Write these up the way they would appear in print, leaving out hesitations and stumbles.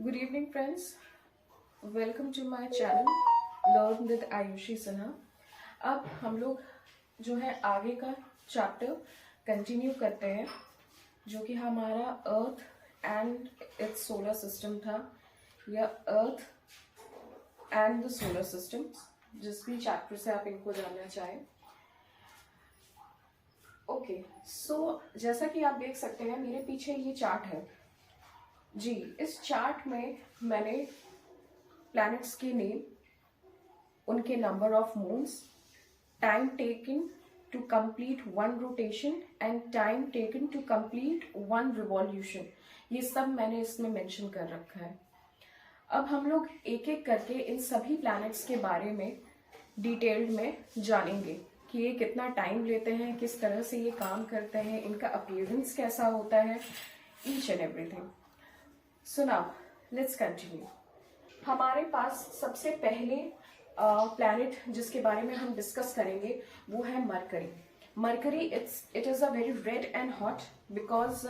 Good evening friends, welcome to my channel learn with Ayushi Sinha. अब हम लोग जो है आगे का चैप्टर कंटिन्यू करते हैं, जो कि हमारा earth and it's solar system था, या earth and the solar system, जिस भी चैप्टर से आप इनको जानना चाहें। ओके, सो जैसा कि आप देख सकते हैं मेरे पीछे ये चार्ट है जी। इस चार्ट में मैंने प्लैनेट्स के नेम, उनके number of moons, time taken to complete one rotation and time taken to complete one revolution, ये सब मैंने इसमें मेंशन कर रखा है। अब हम लोग एक एक करके इन सभी प्लैनेट्स के बारे में डिटेल्ड में जानेंगे कि ये कितना टाइम लेते हैं, किस तरह से ये काम करते हैं, इनका अपीयरेंस कैसा होता है, each and everything. So now let's continue. हमारे पास सबसे पहले प्लैनेट जिसके बारे में हम डिस्कस करेंगे वो है mercury. Mercury it is a very red and hot because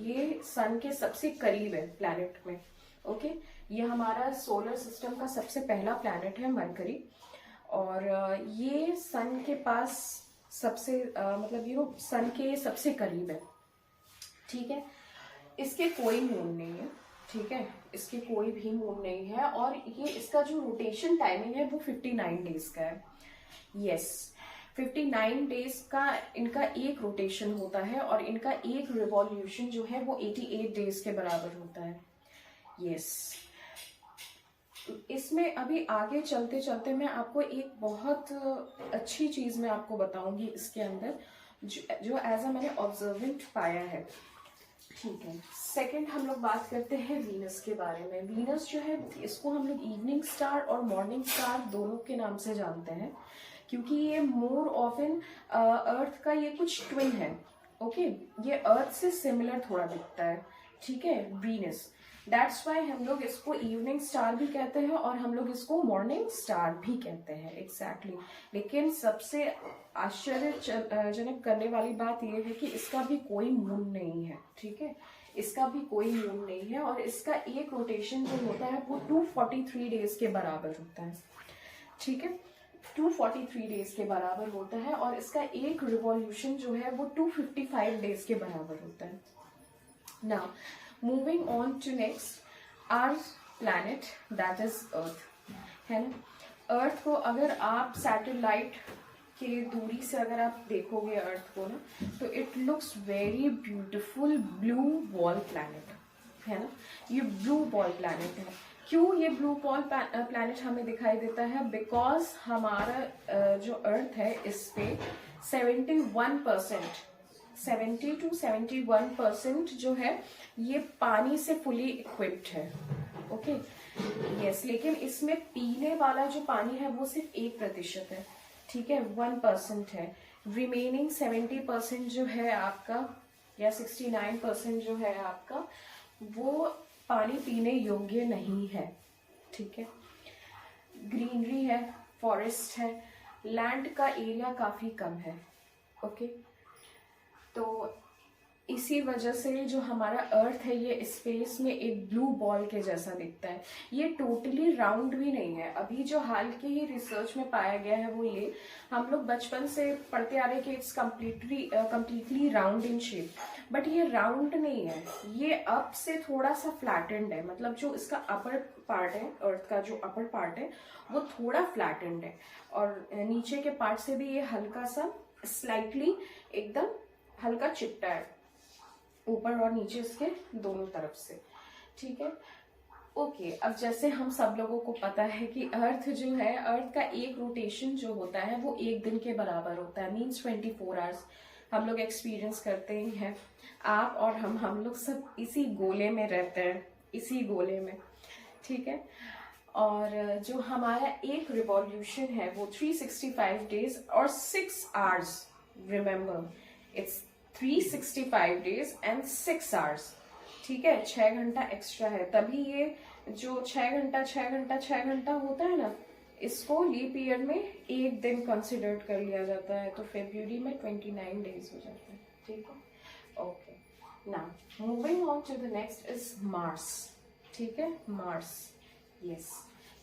ये सन के सबसे करीब है प्लैनेट में। ओके, ये हमारा सोलर सिस्टम का सबसे पहला प्लैनेट है मरकरी, और ये सन के पास सबसे मतलब ये सन के सबसे करीब है। ठीक है, इसके कोई मून नहीं है। ठीक है, इसके कोई भी मून नहीं है, और ये इसका जो रोटेशन टाइमिंग है वो 59 डेज का है। यस, 59 डेज का इनका एक रोटेशन होता है, और इनका एक रिवॉल्यूशन जो है वो 88 डेज के बराबर होता है। यस, इसमें अभी आगे चलते चलते मैं आपको एक बहुत अच्छी चीज मैं आपको बताऊंगी इसके अंदर, जो एज अ मैंने ऑब्जर्वेंट पाया है। ठीक है, सेकंड हम लोग बात करते हैं वीनस के बारे में। वीनस जो है इसको हम लोग इवनिंग स्टार और मॉर्निंग स्टार दोनों के नाम से जानते हैं, क्योंकि ये मोर ऑफन अर्थ का ये कुछ ट्विन है। ओके, ये अर्थ से सिमिलर थोड़ा दिखता है। ठीक है, वीनस, दैट्स वाई हम लोग इसको इवनिंग स्टार भी कहते हैं और हम लोग इसको मॉर्निंग स्टार भी कहते हैं। एग्जैक्टली लेकिन सबसे आश्चर्यजनक करने वाली बात यह है कि इसका भी कोई मून नहीं है। ठीक है, इसका भी कोई मून नहीं है, और इसका एक रोटेशन जो होता है वो 243 डेज के बराबर होता है। ठीक है, 243 डेज के बराबर होता है, और इसका एक रिवॉल्यूशन जो है वो 255 डेज के बराबर होता है। Now moving on to next, our planet that is Earth, है ना। अर्थ को अगर आप सैटेलाइट के दूरी से अगर आप देखोगे अर्थ को ना, तो it looks very beautiful blue ball planet, है ना। ये ब्लू बॉल प्लैनेट है। क्यों ये ब्लू बॉल प्लैनेट हमें दिखाई देता है? बिकॉज हमारा जो अर्थ है इस पे 71% 70 to 71% जो है ये पानी से फुली इक्विप्ड है। ओके, यस, लेकिन इसमें पीने वाला जो पानी है वो सिर्फ 1% है। ठीक है, 1% है। रिमेनिंग 70% जो है आपका, या 69% जो है आपका, वो पानी पीने योग्य नहीं है। ठीक है, ग्रीनरी है, फॉरेस्ट है, लैंड का एरिया काफी कम है। ओके, तो इसी वजह से जो हमारा अर्थ है ये स्पेस में एक ब्लू बॉल के जैसा दिखता है। ये टोटली राउंड भी नहीं है। अभी जो हाल की ही रिसर्च में पाया गया है वो ये, हम लोग बचपन से पढ़ते आ रहे हैं कि it's completely round in shape, but ये राउंड नहीं है। ये अप से थोड़ा सा फ्लैटेंड है, मतलब जो इसका अपर पार्ट है, अर्थ का जो अपर पार्ट है वो थोड़ा फ्लैटेंड है, और नीचे के पार्ट से भी ये हल्का सा स्लाइटली एकदम हल्का चिपटा है, ऊपर और नीचे इसके दोनों तरफ से। ठीक है, ओके, अब जैसे हम सब लोगों को पता है कि अर्थ जो है, अर्थ का एक रोटेशन जो होता है वो एक दिन के बराबर होता है, मीन्स 24 आवर्स हम लोग एक्सपीरियंस करते ही हैं। आप और हम लोग सब इसी गोले में रहते हैं, इसी गोले में। ठीक है, और जो हमारा एक रिवॉल्यूशन है वो 365 डेज और 6 hours. Remember, it's 365 days and 6 hours. ठीक है, 6 घंटा एक्स्ट्रा है, तभी ये जो 6 घंटा 6 घंटा 6 घंटा होता है ना, इसको लीप ईयर में एक दिन कंसिडर कर लिया जाता है, तो फेब्रुअरी में 29 डेज हो जाते हैं। ठीक है, okay, now moving on to the next is Mars. ठीक है, मार्स। यस,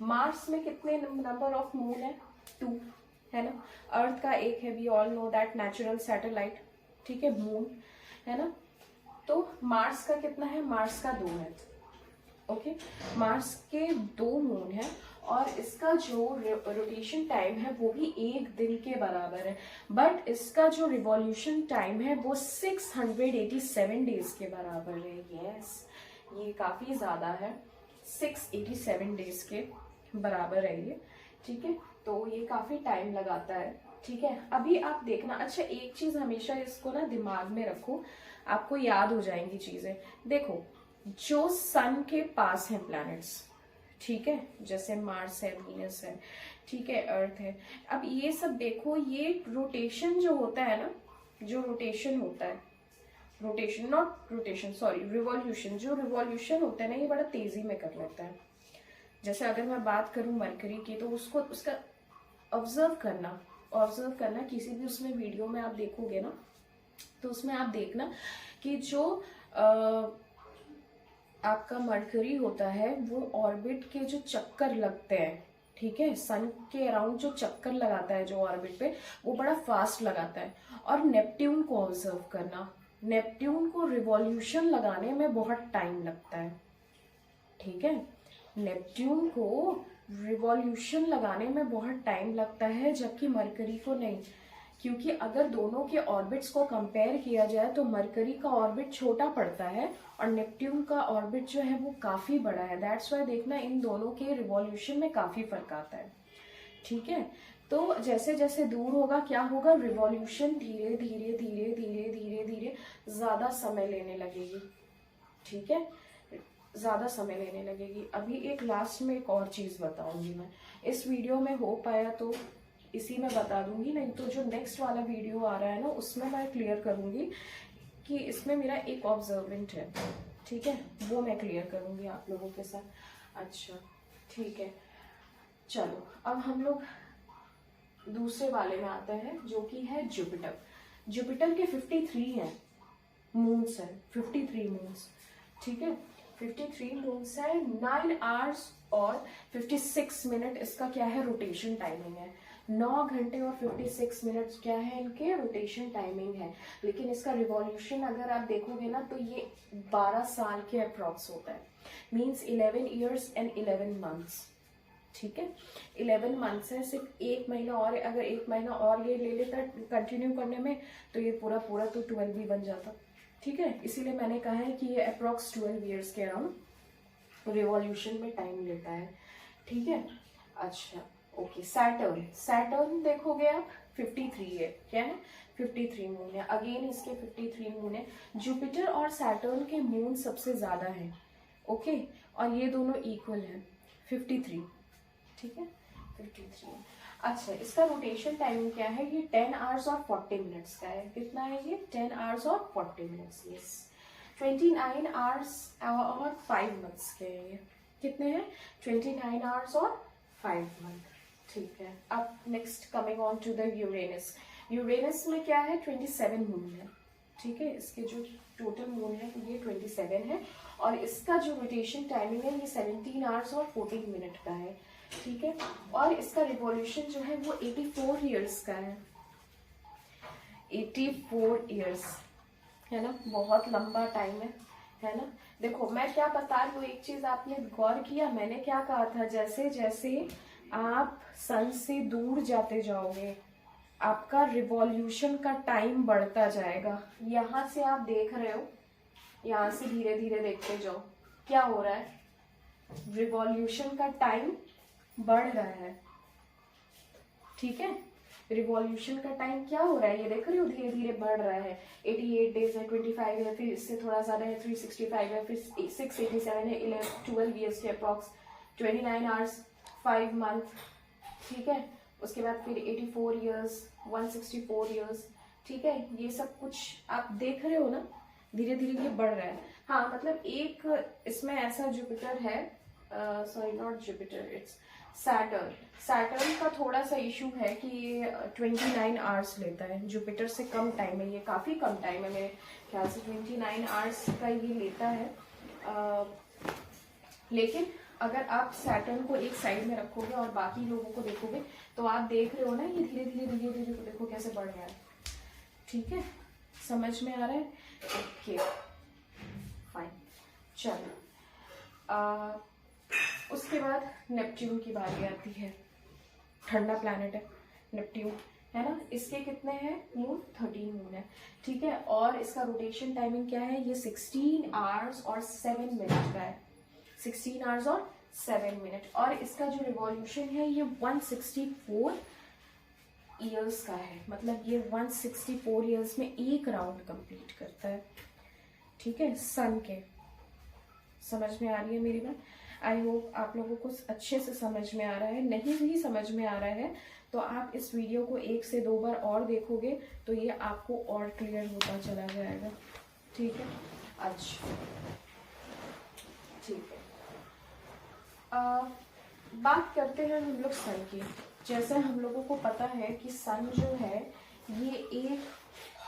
मार्स में कितने नंबर ऑफ मून है? 2 है ना। अर्थ का एक है, we all know that, natural satellite, ठीक है, मून है ना। तो मार्स का कितना है? मार्स का 2 है। ओके, मार्स के 2 मून है और इसका जो रोटेशन टाइम है वो भी 1 दिन के बराबर है, बट इसका जो रिवॉल्यूशन टाइम है वो 687 डेज के बराबर है। यस, ये काफी ज्यादा है, 687 डेज के बराबर है ये, ठीक है। तो ये काफी टाइम लगाता है, ठीक है। अभी आप देखना, अच्छा एक चीज हमेशा इसको ना दिमाग में रखो, आपको याद हो जाएंगी चीजें। देखो, जो सन के पास है प्लैनेट्स, ठीक है, जैसे मार्स है, वीनस है, ठीक है, अर्थ है, अब ये सब देखो, ये रोटेशन जो होता है ना, जो रोटेशन होता है, rotation not rotation sorry revolution, जो रिवॉल्यूशन होता है ना, ये बड़ा तेजी में कर लेता है। जैसे अगर मैं बात करूं मरकरी की, तो उसको उसका ऑब्जर्व करना किसी भी उसमें वीडियो में आप देखोगे ना, तो उसमें आप देखना कि जो आपका मरकरी होता है वो ऑर्बिट के जो चक्कर लगते हैं, ठीक है, सन के अराउंड जो चक्कर लगाता है जो ऑर्बिट पे, वो बड़ा फास्ट लगाता है। और नेपट्यून को ऑब्जर्व करना, नेपट्यून को रिवॉल्यूशन लगाने में बहुत टाइम लगता है, ठीक है, नेपट्यून को रिवॉल्यूशन लगाने में बहुत टाइम लगता है, जबकि मरकरी को नहीं। क्योंकि अगर दोनों के ऑर्बिट्स को कंपेयर किया जाए तो मरकरी का ऑर्बिट छोटा पड़ता है और नेपट्यून का ऑर्बिट जो है वो काफी बड़ा है। दैट्स वाई देखना, इन दोनों के रिवॉल्यूशन में काफी फर्क आता है, ठीक है। तो जैसे जैसे दूर होगा क्या होगा, रिवॉल्यूशन धीरे धीरे धीरे धीरे धीरे धीरे ज्यादा समय लेने लगेगी, ठीक है, ज्यादा समय लेने लगेगी। अभी एक लास्ट में एक और चीज बताऊंगी मैं, इस वीडियो में हो पाया तो इसी में बता दूंगी, नहीं तो जो नेक्स्ट वाला वीडियो आ रहा है ना, उसमें मैं क्लियर करूंगी कि इसमें मेरा एक ऑब्जर्वेंट है, ठीक है, वो मैं क्लियर करूंगी आप लोगों के साथ। अच्छा, ठीक है, चलो अब हम लोग दूसरे वाले में आते हैं, जो कि है जुपिटर। जुपिटर के 53 हैं मून्स है, 53 मून्स, ठीक है, 53 मून्स है, 9 आवर्स और 56 मिनट इसका क्या है, रोटेशन टाइमिंग है। 9 घंटे और 56 मिनट क्या है इनके रोटेशन टाइमिंग है। लेकिन इसका रिवॉल्यूशन अगर आप देखोगे ना, तो ये 12 साल के अप्रॉक्स होता है, मीन्स 11 ईयर्स एंड 11 मंथ्स, ठीक है, 11 मंथ्स है। सिर्फ 1 महीना और, अगर 1 महीना और ये ले लेता कंटिन्यू करने में, तो ये पूरा पूरा तो 12 भी बन जाता, ठीक है। इसीलिए मैंने कहा है कि ये अप्रॉक्स 12 ईयर्स के अराउंड रिवॉल्यूशन में टाइम लेता है, ठीक है। अच्छा, ओके, सैटर्न देखोगे आप 53 है, क्या है, 53 मून है, अगेन इसके 53 मून है। जुपिटर और सैटर्न के मून सबसे ज्यादा है, ओके, और ये दोनों इक्वल है, 53, ठीक है, 53। अच्छा, इसका रोटेशन टाइमिंग क्या है, ये 10 आवर्स और 40 मिनट्स का है। कितना है ये, 10 आवर्स और 40 मिनट्स, यस। 29 आवर्स और 5 मंथ्स के हैं ये। कितने हैं, 29 आवर्स और 5 मंथ, ठीक है। अब next coming on to the Uranus. Uranus में क्या है, 27 मून है, ठीक है, इसके जो टोटल मून है ये 27 है, और इसका जो रोटेशन टाइमिंग है ये 17 आवर्स और 14 मिनट का है, ठीक है। और इसका रिवॉल्यूशन जो है वो 84 ईयर्स का है, 84 ईयर्स, है ना, बहुत लंबा टाइम है ना। देखो मैं क्या बता रही हूँ, एक चीज आपने गौर किया, मैंने क्या कहा था, जैसे जैसे आप सन से दूर जाते जाओगे आपका रिवॉल्यूशन का टाइम बढ़ता जाएगा। यहाँ से आप देख रहे हो, यहाँ से धीरे धीरे देखते जाओ क्या हो रहा है, रिवॉल्यूशन का टाइम बढ़ रहा है, ठीक है, रिवॉल्यूशन का टाइम क्या हो रहा है, ये देख रहे हो, धीरे धीरे बढ़ रहा है। 88 डेज है, 25 है, फिर इससे थोड़ा ज्यादा है, 365 है, फिर 687 है, 12 ईयर्स के अप्रॉक्स, 29 आवर्स 5 मंथ, ठीक है। उसके बाद फिर 84 ईयर्स, 164 ईयर्स, ठीक है। ये सब कुछ आप देख रहे हो ना, धीरे धीरे ये बढ़ रहा है। हाँ, मतलब एक इसमें ऐसा जुपिटर है, sorry not Jupiter, it's Saturn. Saturn का थोड़ा सा इशू है कि ये 29 आवर्स लेता है, जुपिटर से कम टाइम है, ये काफी कम टाइम है, मेरे ख्याल से 29 आवर्स का ये लेता है। लेकिन अगर आप सैटर्न को एक साइड में रखोगे और बाकी लोगों को देखोगे तो आप देख रहे हो ना, ये धीरे धीरे धीरे धीरे देखो कैसे बढ़ रहा है। ठीक है, समझ में आ रहा है? Okay fine. चलो उसके बाद नेपच्यून की बारी आती है। ठंडा प्लैनेट है नेपट्यून, है ना। इसके कितने हैं मून? 13 मून है। ठीक है, और इसका रोटेशन टाइमिंग क्या है? ये 16 आवर्स और 7 मिनट का है। 16 आवर्स और 7 मिनट। और इसका जो रिवॉल्यूशन है ये 164 ईयर्स का है। मतलब ये 164 ईयर्स में एक राउंड कंप्लीट करता है। ठीक है, सन के। समझ में आ रही है मेरी बात? आई होप आप लोगों को अच्छे से समझ में आ रहा है। नहीं भी समझ में आ रहा है तो आप इस वीडियो को 1 से 2 बार और देखोगे तो ये आपको और क्लियर होता चला जाएगा। ठीक है, अच्छा ठीक है। बात करते हैं हम लोग सन की। जैसे हम लोगों को पता है कि सन जो है ये एक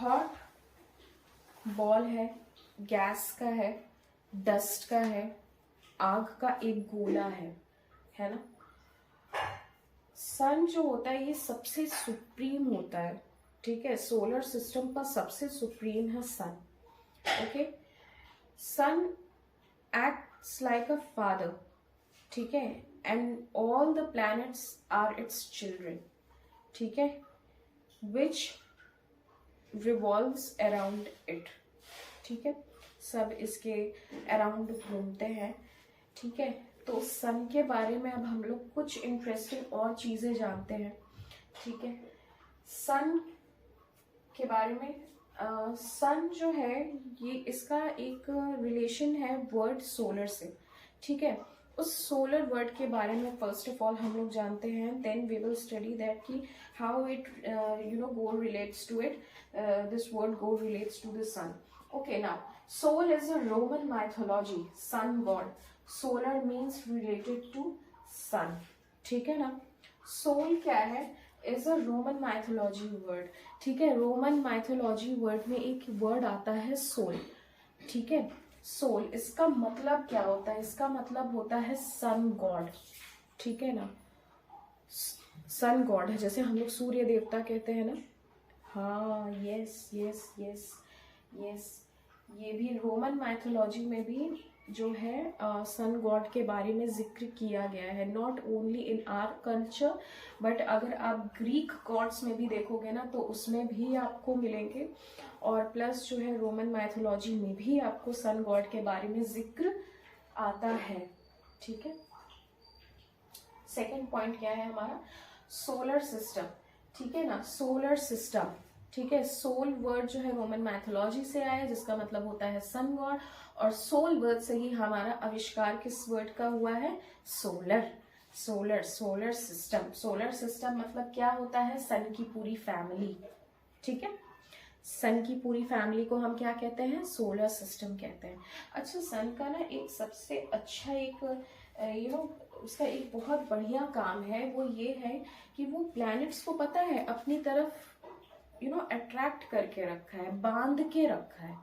हॉट बॉल है, गैस का है, डस्ट का है, आग का एक गोला है ना। सन जो होता है ये सबसे सुप्रीम होता है। ठीक है, सोलर सिस्टम का सबसे सुप्रीम है sun. Okay, sun acts like a father. ठीक है, and all the planets are its children. ठीक है, विच रिवॉल्व्स अराउंड इट। ठीक है, सब इसके अराउंड घूमते हैं। ठीक है, तो सन के बारे में अब हम लोग कुछ इंटरेस्टिंग और चीजें जानते हैं। ठीक है, सन के बारे में सन जो है ये इसका एक रिलेशन है वर्ड सोलर से। ठीक है, उस सोलर वर्ड के बारे में फर्स्ट ऑफ ऑल हम लोग जानते हैं, then we will study that कि how it god relates to it, this word god relates to the sun. Okay, now Sol is a Roman mythology, sun god. Solar means related to sun. ठीक है ना, Sol क्या है? Is a Roman mythology word. ठीक है, Roman mythology word में एक word आता है सोल। ठीक है, सोल इसका मतलब क्या होता है? इसका मतलब होता है सन गॉड। ठीक है ना, सन गॉड है, जैसे हम लोग सूर्य देवता कहते हैं ना। हाँ, यस यस यस यस, ये भी रोमन माइथोलॉजी में भी जो है सन गॉड के बारे में जिक्र किया गया है। Not only in our culture but अगर आप ग्रीक गॉड्स में भी देखोगे ना तो उसमें भी आपको मिलेंगे, और प्लस जो है रोमन माइथोलॉजी में भी आपको सन गॉड के बारे में जिक्र आता है। ठीक है, सेकेंड पॉइंट क्या है हमारा? Solar system. ठीक है ना, सोलर सिस्टम। ठीक है, सोल वर्ड जो है रोमन मैथोलॉजी से आया है जिसका मतलब होता है सन गॉड, और सोल वर्ड से ही हमारा आविष्कार किस वर्ड का हुआ है? Solar. Solar, solar system. Solar system मतलब क्या होता है? सन की पूरी फैमिली। ठीक है, सन की पूरी फैमिली को हम क्या कहते हैं? सोलर सिस्टम कहते हैं। अच्छा, सन का ना एक सबसे अच्छा एक उसका एक बहुत बढ़िया काम है, वो ये है कि वो प्लैनेट्स को पता है अपनी तरफ अट्रैक्ट करके रखा है, बांध के रखा है।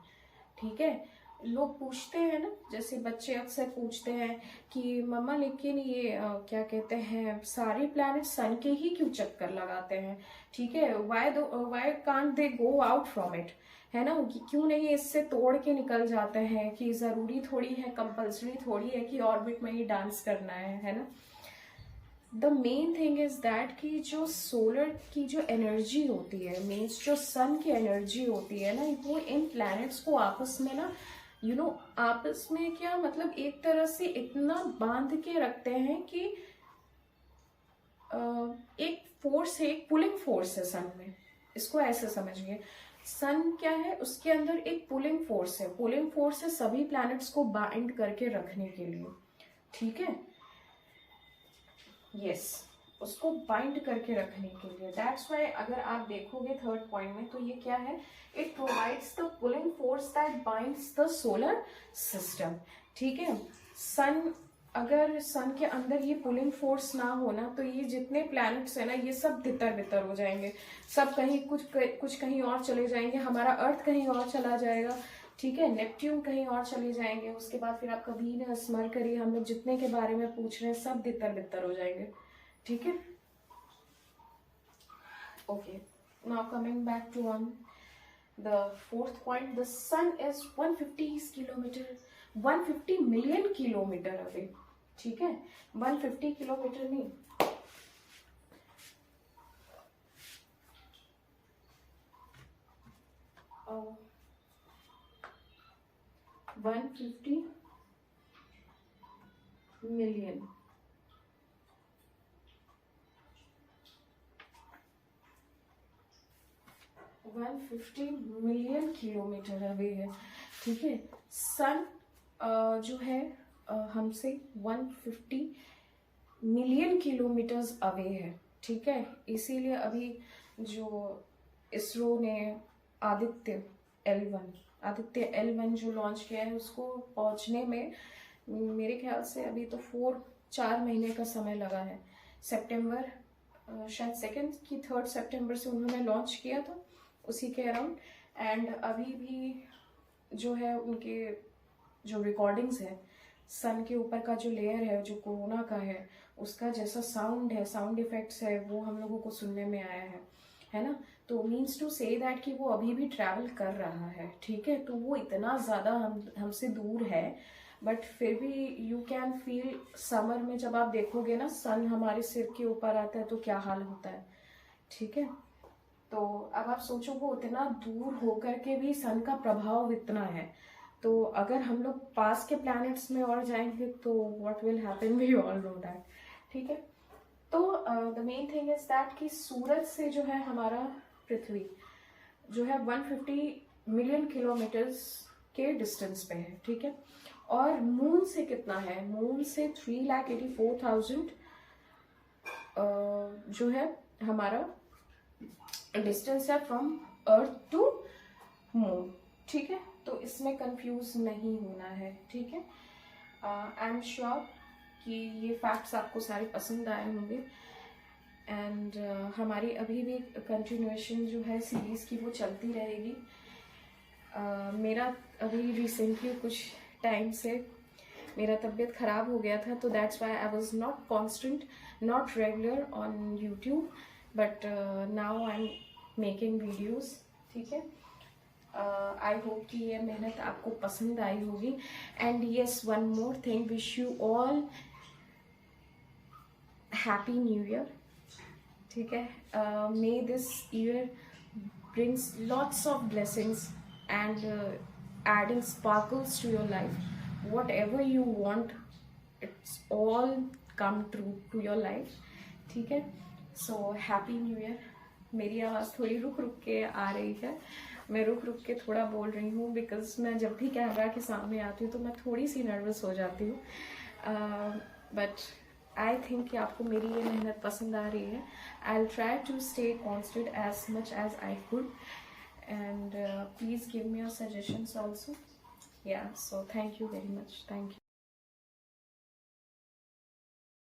ठीक है, लोग पूछते हैं ना, जैसे बच्चे अक्सर पूछते हैं कि मम्मा लेकिन ये क्या कहते हैं सारे प्लैनेट सन के ही क्यों चक्कर लगाते हैं? ठीक है, why can't they go out from it, है ना, क्यों नहीं इससे तोड़ के निकल जाते हैं? कि जरूरी थोड़ी है, कंपल्सरी थोड़ी है कि ऑर्बिट में ही डांस करना है ना। The main thing is that कि जो सोलर की जो एनर्जी होती है, मीन्स जो सन की एनर्जी होती है ना, वो इन प्लैनेट्स को आपस में ना आपस में क्या मतलब एक तरह से इतना बांध के रखते हैं कि एक फोर्स है, एक पुलिंग फोर्स है सन में। इसको ऐसे समझिए, सन क्या है? उसके अंदर एक पुलिंग फोर्स है। पुलिंग फोर्स है सभी प्लैनेट्स को बाइंड करके रखने के लिए। ठीक है, यस, उसको बाइंड करके रखने के लिए। दैट्स वाई अगर आप देखोगे थर्ड पॉइंट में तो ये क्या है? It provides the pulling force that binds the solar system. ठीक है, सन अगर सन के अंदर ये पुलिंग फोर्स ना होना तो ये जितने प्लैनेट्स है ना ये सब तितर बितर हो जाएंगे, सब कहीं कुछ कहीं और चले जाएंगे, हमारा अर्थ कहीं और चला जाएगा। ठीक है, नेपट्यून कहीं और चले जाएंगे, उसके बाद फिर आपका वीनस, मरकरी, हम लोग जितने के बारे में पूछ रहे हैं सब तितर बितर हो जाएंगे। ठीक है, okay, now coming back to on the fourth point, the sun is 150 kilometre 150 million kilometre away. ठीक है, 150 किलोमीटर नहीं, 150 मिलियन 150 मिलियन किलोमीटर अवे है। ठीक है, सन जो है हमसे 150 मिलियन किलोमीटर्स अवे है। ठीक है, इसीलिए अभी जो इसरो ने आदित्य L1 जो लॉन्च किया है, उसको पहुंचने में मेरे ख्याल से अभी तो 4 महीने का समय लगा है। सितंबर शायद 2 की 3 सितंबर से उन्होंने लॉन्च किया था, उसी के अराउंड। एंड अभी भी जो है उनके जो रिकॉर्डिंग्स है, सन के ऊपर का जो लेयर है जो कोरोना का है, उसका जैसा साउंड है, साउंड इफेक्ट्स है, वो हम लोगों को सुनने में आया है ना। तो मीन्स टू से दैट कि वो अभी भी ट्रैवल कर रहा है। ठीक है, तो वो इतना ज़्यादा हमसे दूर है, बट फिर भी यू कैन फील समर में जब आप देखोगे ना सन हमारे सिर के ऊपर आता है तो क्या हाल होता है। ठीक है, तो अब आप सोचो वो इतना दूर होकर के भी सन का प्रभाव इतना है, तो अगर हम लोग पास के प्लैनेट्स में और जाएंगे तो what will happen, we all know that. ठीक है, तो the main thing is that कि सूरज से जो है हमारा पृथ्वी जो है 150 मिलियन किलोमीटर्स के डिस्टेंस पे है। ठीक है, और मून से कितना है, मून से 3,84,000 जो है हमारा डिस्टेंस है फ्रॉम अर्थ टू मून। ठीक है, तो इसमें कंफ्यूज नहीं होना है। ठीक है, आई एम श्योर कि ये फैक्ट्स आपको सारे पसंद आए होंगे। एंड हमारी अभी भी कंटिन्यूएशन जो है सीरीज की वो चलती रहेगी। मेरा अभी रिसेंटली कुछ टाइम से मेरा तबीयत ख़राब हो गया था, तो that's why I was not constant, not regular on YouTube, but now I am making videos. ठीक है, आई होप कि ये मेहनत आपको पसंद आई होगी। And yes, one more thing, wish you all happy new year. ठीक है, may this year brings lots of blessings and adding sparkles to your life. Whatever you want, it's all come true to your life. ठीक है, so happy new year। मेरी आवाज़ थोड़ी रुक रुक के आ रही है, मैं रुक रुक के थोड़ा बोल रही हूँ बिकॉज मैं जब भी कैमरा के सामने आती हूँ तो मैं थोड़ी सी नर्वस हो जाती हूँ, बट आई थिंक कि आपको मेरी ये मेहनत पसंद आ रही है। I will try to stay constant as much as I could, and please give me your suggestions also. Yeah, so thank you very much, thank you।